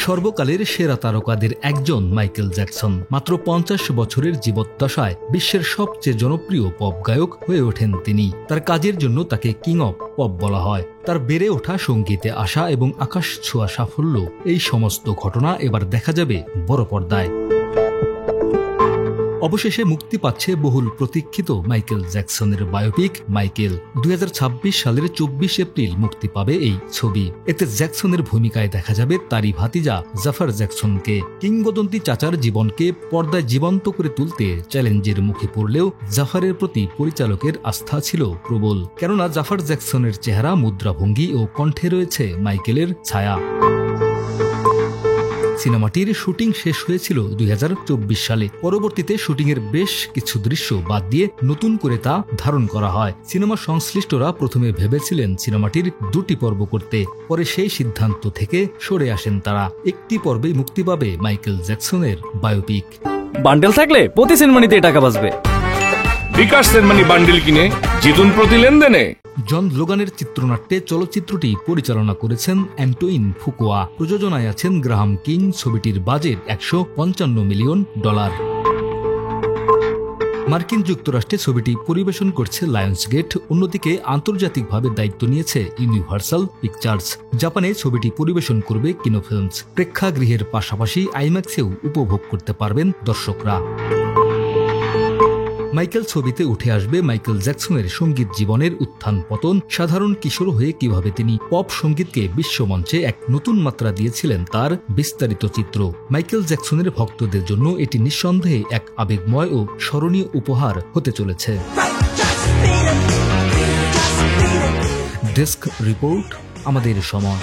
সর্বকালের সেরা তারকাদের একজন মাইকেল জ্যাকসন মাত্র ৫০ বছরের জীবদ্দশায় বিশ্বের সবচেয়ে জনপ্রিয় পপ গায়ক হয়ে ওঠেন তিনি। তার কাজের জন্য তাকে কিং অব পপ বলা হয়। তার বেড়ে ওঠা, সঙ্গীতে আসা এবং আকাশ ছোঁয়া সাফল্য, এই সমস্ত ঘটনা এবার দেখা যাবে বড় পর্দায়। অবশেষে মুক্তি পাচ্ছে বহুল প্রতীক্ষিত মাইকেল জ্যাকসনের বায়োপিক মাইকেল। ২০২৬ সালের ২৪ এপ্রিল মুক্তি পাবে এই ছবি। এতে জ্যাকসনের ভূমিকায় দেখা যাবে তারই ভাতিজা জাফার জ্যাকসনকে। কিংবদন্তি চাচার জীবনকে পর্দায় জীবন্ত করে তুলতে চ্যালেঞ্জের মুখে পড়লেও জাফারের প্রতি পরিচালকের আস্থা ছিল প্রবল, কেননা জাফার জ্যাকসনের চেহারা, মুদ্রাভঙ্গি ও কণ্ঠে রয়েছে মাইকেলের ছায়া। সিনেমাটির শুটিং শেষ হয়েছিল ২০২৪ সালে। পরবর্তীতে শুটিংয়ের বেশ কিছু দৃশ্য বাদ দিয়ে নতুন করে তা ধারণ করা হয়। সিনেমা সংশ্লিষ্টরা প্রথমে ভেবেছিলেন সিনেমাটির ২টি পর্ব করতে, পরে সেই সিদ্ধান্ত থেকে সরে আসেন তারা। একটি পর্বেই মুক্তি পাবে মাইকেল জ্যাকসনের বায়োপিক। বান্ডেল থাকলে প্রতি সেনমানিতে টাকা বাঁচবে। বিকাশ সেনমানি বান্ডেল কিনে জিতুন প্রতি লেনদেনে। জন লোগানের চিত্রনাট্যে চলচ্চিত্রটি পরিচালনা করেছেন অ্যান্টোইন ফুকুয়া। প্রযোজনায় আছেন গ্রাহাম কিং। ছবিটির বাজেট $১৫৫ মিলিয়ন। মার্কিন যুক্তরাষ্ট্রে ছবিটি পরিবেশন করছে লায়ন্সগেট। অন্যদিকে আন্তর্জাতিকভাবে দায়িত্ব নিয়েছে ইউনিভার্সাল পিকচার্স। জাপানে ছবিটি পরিবেশন করবে কিনো ফিল্মস। প্রেক্ষাগৃহের পাশাপাশি আইম্যাক্সেও উপভোগ করতে পারবেন দর্শকরা। মাইকেল ছবিতে উঠে আসবে মাইকেল জ্যাকসনের সঙ্গীত জীবনের উত্থান পতন। সাধারণ কিশোর হয়ে কিভাবে তিনি পপ সঙ্গীতকে বিশ্বমঞ্চে এক নতুন মাত্রা দিয়েছিলেন, তার বিস্তারিত চিত্র। মাইকেল জ্যাকসনের ভক্তদের জন্য এটি নিঃসন্দেহে এক আবেগময় ও স্মরণীয় উপহার হতে চলেছে। ডেস্ক রিপোর্ট, আমাদের সময়।